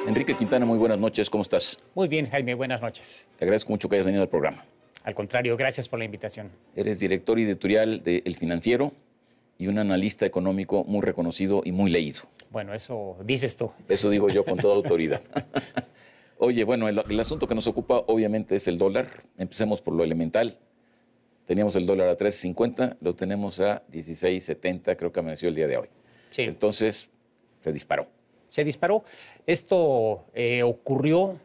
Enrique Quintana, muy buenas noches, ¿cómo estás? Muy bien, Jaime, buenas noches. Te agradezco mucho que hayas venido al programa. Al contrario, gracias por la invitación. Eres director editorial de El Financiero y un analista económico muy reconocido y muy leído. Bueno, eso dices tú. Eso digo yo con toda autoridad. Oye, bueno, el asunto que nos ocupa obviamente es el dólar. Empecemos por lo elemental. Teníamos el dólar a 13.50, lo tenemos a 16.70, creo que amaneció el día de hoy. Sí. Entonces, se disparó. Se disparó. Esto ocurrió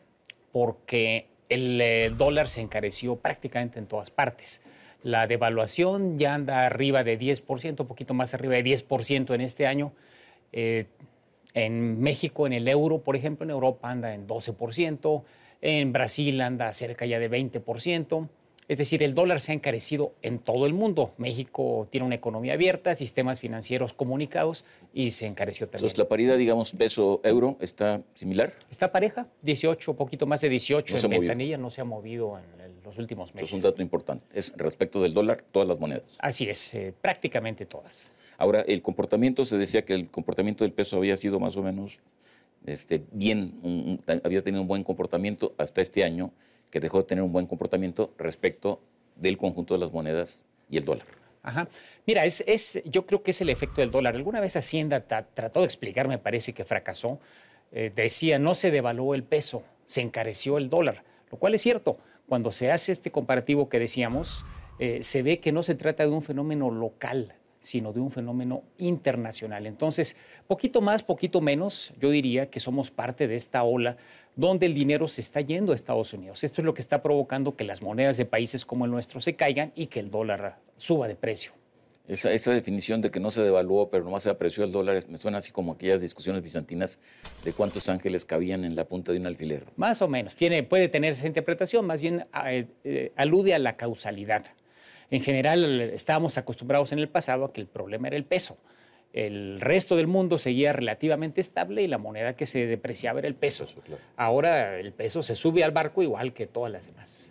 porque el dólar se encareció prácticamente en todas partes. La devaluación ya anda arriba de 10%, un poquito más arriba de 10% en este año. En México, en el euro, por ejemplo, en Europa anda en 12%, en Brasil anda cerca ya de 20%. Es decir, el dólar se ha encarecido en todo el mundo. México tiene una economía abierta, sistemas financieros comunicados y se encareció también. Entonces, la paridad, digamos, peso-euro, ¿está similar? Está pareja, 18, poquito más de 18 No en ventanilla, no se ha movido en los últimos meses. Es un dato importante. Es respecto del dólar, todas las monedas. Así es, prácticamente todas. Ahora, el comportamiento, se decía que el comportamiento del peso había sido más o menos bien, había tenido un buen comportamiento hasta este año, que dejó de tener un buen comportamiento respecto del conjunto de las monedas y el dólar. Ajá. Mira, yo creo que es el efecto del dólar. Alguna vez Hacienda trató de explicar, me parece que fracasó. Decía, no se devaluó el peso, se encareció el dólar, lo cual es cierto. Cuando se hace este comparativo que decíamos, se ve que no se trata de un fenómeno local, sino de un fenómeno internacional. Entonces, poquito más, poquito menos, yo diría que somos parte de esta ola donde el dinero se está yendo a Estados Unidos. Esto es lo que está provocando que las monedas de países como el nuestro se caigan y que el dólar suba de precio. Esa definición de que no se devaluó, pero nomás se apreció el dólar, me suena así como aquellas discusiones bizantinas de cuántos ángeles cabían en la punta de un alfiler. Más o menos. Puede tener esa interpretación, más bien alude a la causalidad. En general, estábamos acostumbrados en el pasado a que el problema era el peso. El resto del mundo seguía relativamente estable y la moneda que se depreciaba era el peso. Claro. Ahora el peso se sube al barco igual que todas las demás.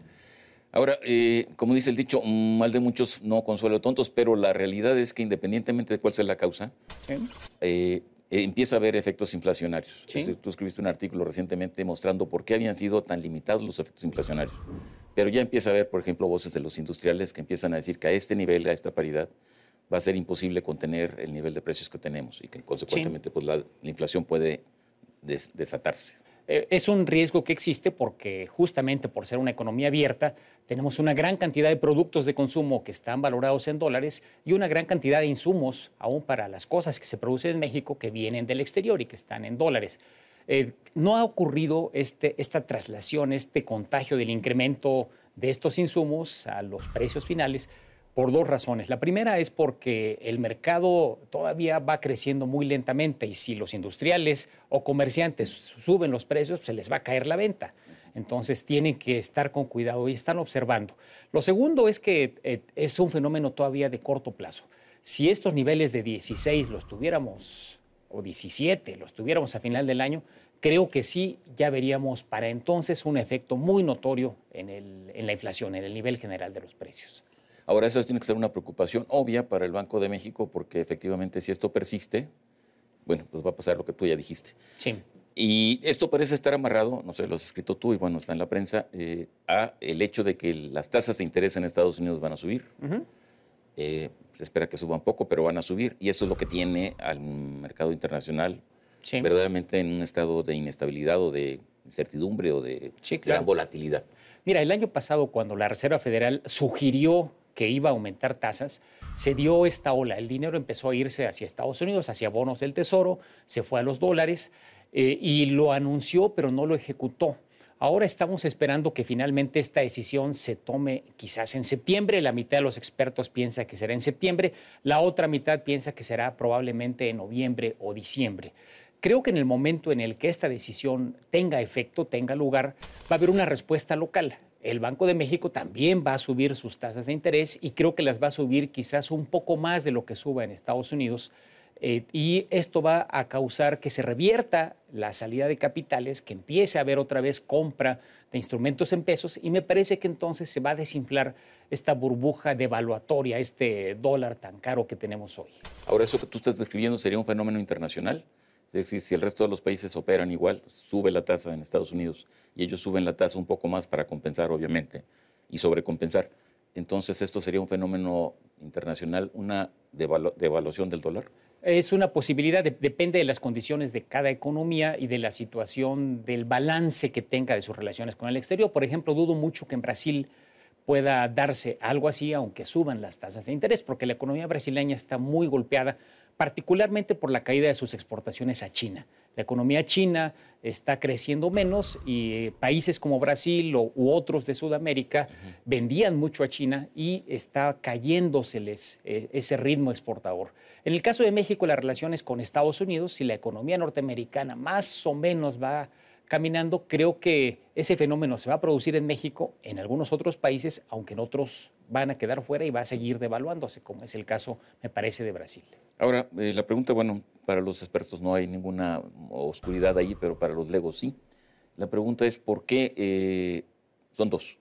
Ahora, como dice el dicho, mal de muchos no consuelo tontos, pero la realidad es que independientemente de cuál sea la causa, empieza a haber efectos inflacionarios. Sí. Es decir, tú escribiste un artículo recientemente mostrando por qué habían sido tan limitados los efectos inflacionarios. Pero ya empieza a haber, por ejemplo, voces de los industriales que empiezan a decir que a este nivel, a esta paridad, va a ser imposible contener el nivel de precios que tenemos y que consecuentemente pues, la inflación puede desatarse. Es un riesgo que existe porque justamente por ser una economía abierta tenemos una gran cantidad de productos de consumo que están valorados en dólares y una gran cantidad de insumos aún para las cosas que se producen en México que vienen del exterior y que están en dólares. No ha ocurrido esta traslación, este contagio del incremento de estos insumos a los precios finales por dos razones. La primera es porque el mercado todavía va creciendo muy lentamente y si los industriales o comerciantes suben los precios, pues se les va a caer la venta. Entonces tienen que estar con cuidado y están observando. Lo segundo es que es un fenómeno todavía de corto plazo. Si estos niveles de 16 los tuviéramos, o 17 los tuviéramos a final del año, creo que sí ya veríamos para entonces un efecto muy notorio en la inflación, en el nivel general de los precios. Ahora, eso tiene que ser una preocupación obvia para el Banco de México porque efectivamente si esto persiste, bueno, pues va a pasar lo que tú ya dijiste. Sí. Y esto parece estar amarrado, no sé, lo has escrito tú y bueno, está en la prensa, a el hecho de que las tasas de interés en Estados Unidos van a subir. Uh-huh. Se espera que suban poco, pero van a subir y eso es lo que tiene al mercado internacional Sí. verdaderamente en un estado de inestabilidad o de incertidumbre o de gran volatilidad. Mira, el año pasado cuando la Reserva Federal sugirió que iba a aumentar tasas, se dio esta ola. El dinero empezó a irse hacia Estados Unidos, hacia bonos del Tesoro, se fue a los dólares y lo anunció, pero no lo ejecutó. Ahora estamos esperando que finalmente esta decisión se tome quizás en septiembre. La mitad de los expertos piensa que será en septiembre, la otra mitad piensa que será probablemente en noviembre o diciembre. Creo que en el momento en el que esta decisión tenga efecto, tenga lugar, va a haber una respuesta local. El Banco de México también va a subir sus tasas de interés y creo que las va a subir quizás un poco más de lo que suba en Estados Unidos Y esto va a causar que se revierta la salida de capitales, que empiece a haber otra vez compra de instrumentos en pesos y me parece que entonces se va a desinflar esta burbuja devaluatoria, este dólar tan caro que tenemos hoy. Ahora, eso que tú estás describiendo sería un fenómeno internacional. Es decir, si el resto de los países operan igual, sube la tasa en Estados Unidos y ellos suben la tasa un poco más para compensar, obviamente, y sobrecompensar. Entonces, ¿esto sería un fenómeno internacional, una devaluación del dólar? Es una posibilidad, depende de las condiciones de cada economía y de la situación del balance que tenga de sus relaciones con el exterior. Por ejemplo, dudo mucho que en Brasil pueda darse algo así, aunque suban las tasas de interés, porque la economía brasileña está muy golpeada, particularmente por la caída de sus exportaciones a China. La economía china está creciendo menos y países como Brasil u otros de Sudamérica vendían mucho a China y está cayéndoseles ese ritmo exportador. En el caso de México, las relaciones con Estados Unidos, si la economía norteamericana más o menos va caminando, creo que ese fenómeno se va a producir en México, en algunos otros países, aunque en otros van a quedar fuera y va a seguir devaluándose, como es el caso, me parece, de Brasil. Ahora, la pregunta, bueno, para los expertos no hay ninguna oscuridad ahí, pero para los legos sí. La pregunta es por qué, son dos.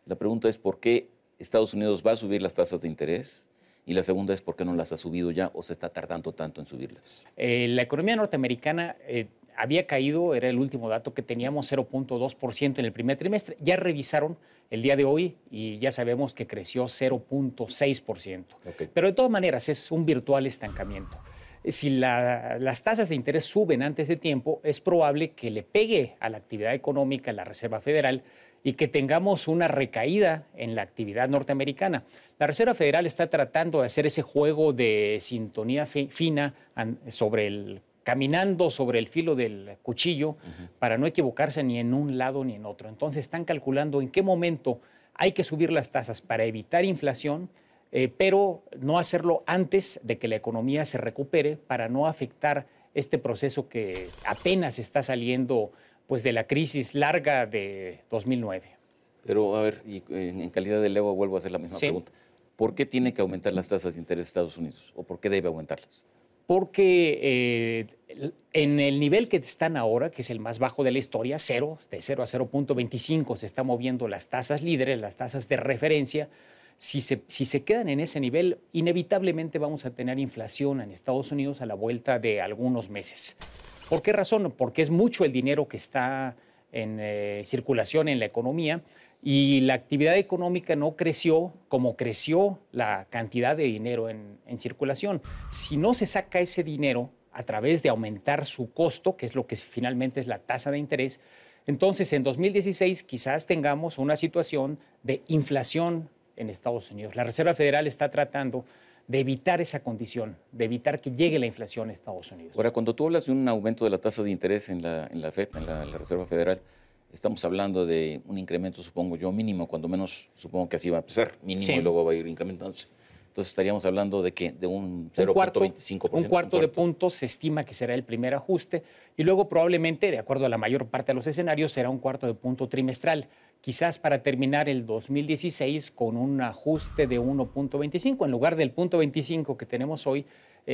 La pregunta es por qué Estados Unidos va a subir las tasas de interés y la segunda es por qué no las ha subido ya o se está tardando tanto en subirlas. La economía norteamericana había caído, era el último dato que teníamos, 0.2% en el primer trimestre. Ya revisaron el día de hoy y ya sabemos que creció 0.6%. Okay. Pero de todas maneras es un virtual estancamiento. Si las tasas de interés suben antes de tiempo, es probable que le pegue a la actividad económica la Reserva Federal y que tengamos una recaída en la actividad norteamericana. La Reserva Federal está tratando de hacer ese juego de sintonía fina caminando sobre el filo del cuchillo para no equivocarse ni en un lado ni en otro. Entonces están calculando en qué momento hay que subir las tasas para evitar inflación, pero no hacerlo antes de que la economía se recupere para no afectar este proceso que apenas está saliendo pues, de la crisis larga de 2009. Pero, a ver, y en calidad de Lego vuelvo a hacer la misma pregunta. ¿Por qué tiene que aumentar las tasas de interés de Estados Unidos? ¿O por qué debe aumentarlas? Porque en el nivel que están ahora, que es el más bajo de la historia, de 0 a 0.25, se están moviendo las tasas líderes, las tasas de referencia. Si se quedan en ese nivel, inevitablemente vamos a tener inflación en Estados Unidos a la vuelta de algunos meses. ¿Por qué razón? Porque es mucho el dinero que está en circulación en la economía y la actividad económica no creció como creció la cantidad de dinero en circulación. Si no se saca ese dinero a través de aumentar su costo, que es lo que finalmente es la tasa de interés, entonces en 2016 quizás tengamos una situación de inflación en Estados Unidos. La Reserva Federal está tratando de evitar esa condición, de evitar que llegue la inflación a Estados Unidos. Ahora, cuando tú hablas de un aumento de la tasa de interés en la FED, en la Reserva Federal, estamos hablando de un incremento, supongo yo, mínimo, cuando menos supongo que así va a empezar, mínimo, y luego va a ir incrementándose. Entonces estaríamos hablando de que de un 0.25%. Un cuarto de punto se estima que será el primer ajuste y luego probablemente, de acuerdo a la mayor parte de los escenarios, será un cuarto de punto trimestral, quizás para terminar el 2016 con un ajuste de 1.25. En lugar del 0.25 que tenemos hoy,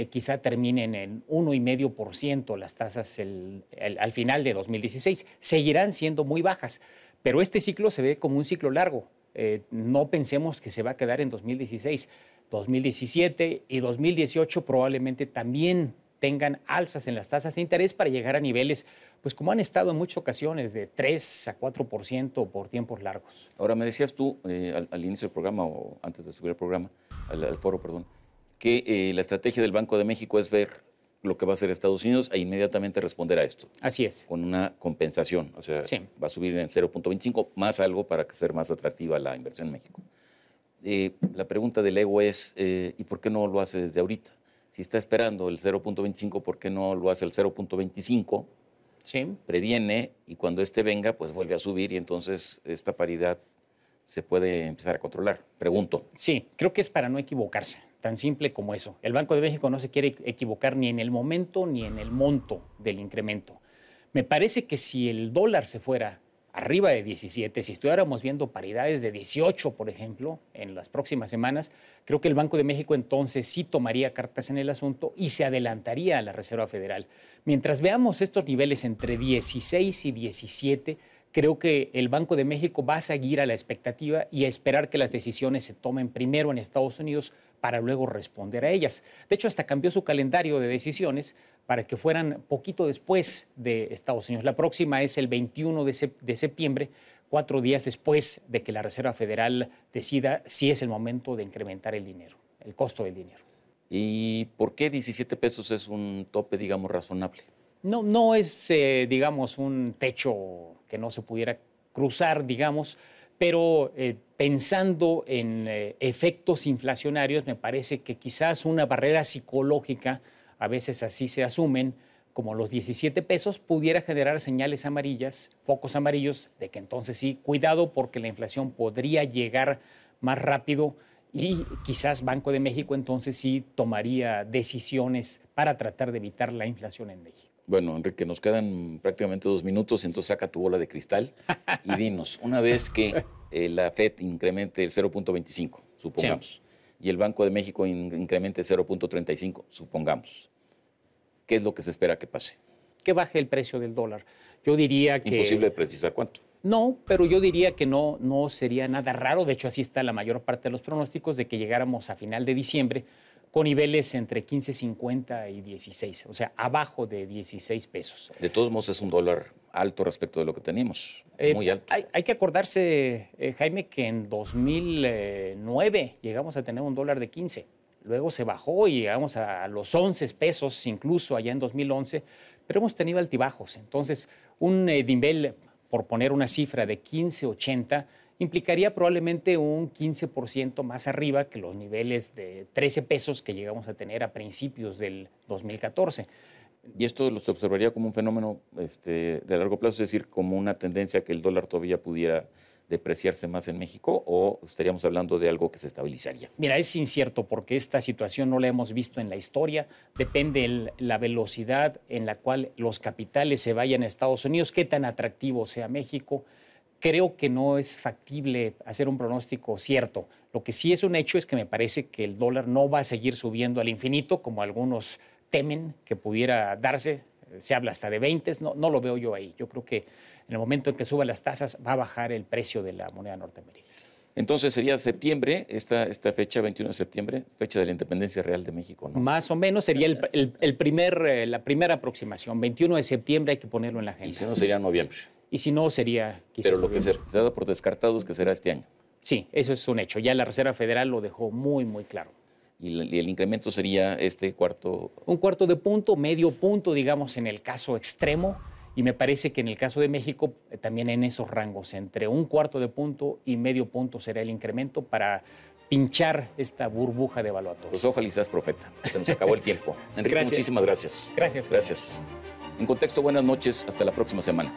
quizá terminen en 1,5% las tasas al final de 2016. Seguirán siendo muy bajas, pero este ciclo se ve como un ciclo largo. No pensemos que se va a quedar en 2016. 2017 y 2018 probablemente también tengan alzas en las tasas de interés para llegar a niveles, pues como han estado en muchas ocasiones, de 3 a 4% por tiempos largos. Ahora, me decías tú al inicio del programa, o antes de subir al programa, al foro, perdón, que la estrategia del Banco de México es ver lo que va a hacer Estados Unidos e inmediatamente responder a esto. Así es. Con una compensación, o sea, va a subir en 0.25 más algo para ser más atractiva la inversión en México. La pregunta del Lego es, ¿y por qué no lo hace desde ahorita? Si está esperando el 0.25, ¿por qué no lo hace el 0.25? Sí. Previene y cuando este venga, pues vuelve a subir y entonces esta paridad se puede empezar a controlar. Pregunto. Sí, creo que es para no equivocarse, tan simple como eso. El Banco de México no se quiere equivocar ni en el momento ni en el monto del incremento. Me parece que si el dólar se fuera arriba de 17, si estuviéramos viendo paridades de 18, por ejemplo, en las próximas semanas, creo que el Banco de México entonces sí tomaría cartas en el asunto y se adelantaría a la Reserva Federal. Mientras veamos estos niveles entre 16 y 17, creo que el Banco de México va a seguir a la expectativa y a esperar que las decisiones se tomen primero en Estados Unidos para luego responder a ellas. De hecho, hasta cambió su calendario de decisiones para que fueran poquito después de Estados Unidos. La próxima es el 21 de septiembre, 4 días después de que la Reserva Federal decida si es el momento de incrementar el dinero, el costo del dinero. ¿Y por qué 17 pesos es un tope, digamos, razonable? No es, digamos, un techo que no se pudiera cruzar, digamos, pero pensando en efectos inflacionarios, me parece que quizás una barrera psicológica, a veces así se asumen, como los 17 pesos, pudiera generar señales amarillas, focos amarillos, de que entonces sí, cuidado porque la inflación podría llegar más rápido y quizás Banco de México entonces sí tomaría decisiones para tratar de evitar la inflación en México. Bueno, Enrique, nos quedan prácticamente 2 minutos, entonces saca tu bola de cristal y dinos, una vez que la FED incremente el 0.25, supongamos, y el Banco de México incremente el 0.35, supongamos, ¿qué es lo que se espera que pase? Que baje el precio del dólar. Yo diría que... Imposible precisar cuánto. No, pero yo diría que no sería nada raro. De hecho, así está la mayor parte de los pronósticos de que llegáramos a final de diciembre con niveles entre 15.50 y 16, o sea, abajo de 16 pesos. De todos modos, es un dólar alto respecto de lo que teníamos, muy alto. Hay que acordarse, Jaime, que en 2009 llegamos a tener un dólar de 15. Luego se bajó y llegamos a los 11 pesos, incluso allá en 2011, pero hemos tenido altibajos. Entonces, un nivel, por poner una cifra, de 15.80, implicaría probablemente un 15% más arriba que los niveles de 13 pesos que llegamos a tener a principios del 2014. ¿Y esto lo se observaría como un fenómeno de largo plazo, es decir, como una tendencia a que el dólar todavía pudiera depreciarse más en México, o estaríamos hablando de algo que se estabilizaría? Mira, es incierto porque esta situación no la hemos visto en la historia. Depende la velocidad en la cual los capitales se vayan a Estados Unidos, qué tan atractivo sea México. Creo que no es factible hacer un pronóstico cierto. Lo que sí es un hecho es que me parece que el dólar no va a seguir subiendo al infinito, como algunos temen que pudiera darse. Se habla hasta de 20, no lo veo yo ahí. Yo creo que en el momento en que suban las tasas va a bajar el precio de la moneda norteamericana. Entonces sería septiembre, esta fecha, 21 de septiembre, fecha de la independencia real de México, ¿no? Más o menos sería la primera aproximación. 21 de septiembre hay que ponerlo en la agenda. Y si no, sería noviembre. Y si no, sería quizá Pero lo que noviembre. se da por descartado es que será este año. Sí, eso es un hecho. Ya la Reserva Federal lo dejó muy, muy claro. Y el incremento sería este cuarto. Un cuarto de punto, medio punto, digamos, en el caso extremo. Y me parece que en el caso de México, también en esos rangos, entre un cuarto de punto y medio punto será el incremento para pinchar esta burbuja de devaluatoria. Pues ojalá y seas profeta. Se nos acabó el tiempo. Enrique, Gracias. muchísimas gracias. Gracias. Gracias. En Contexto, buenas noches. Hasta la próxima semana.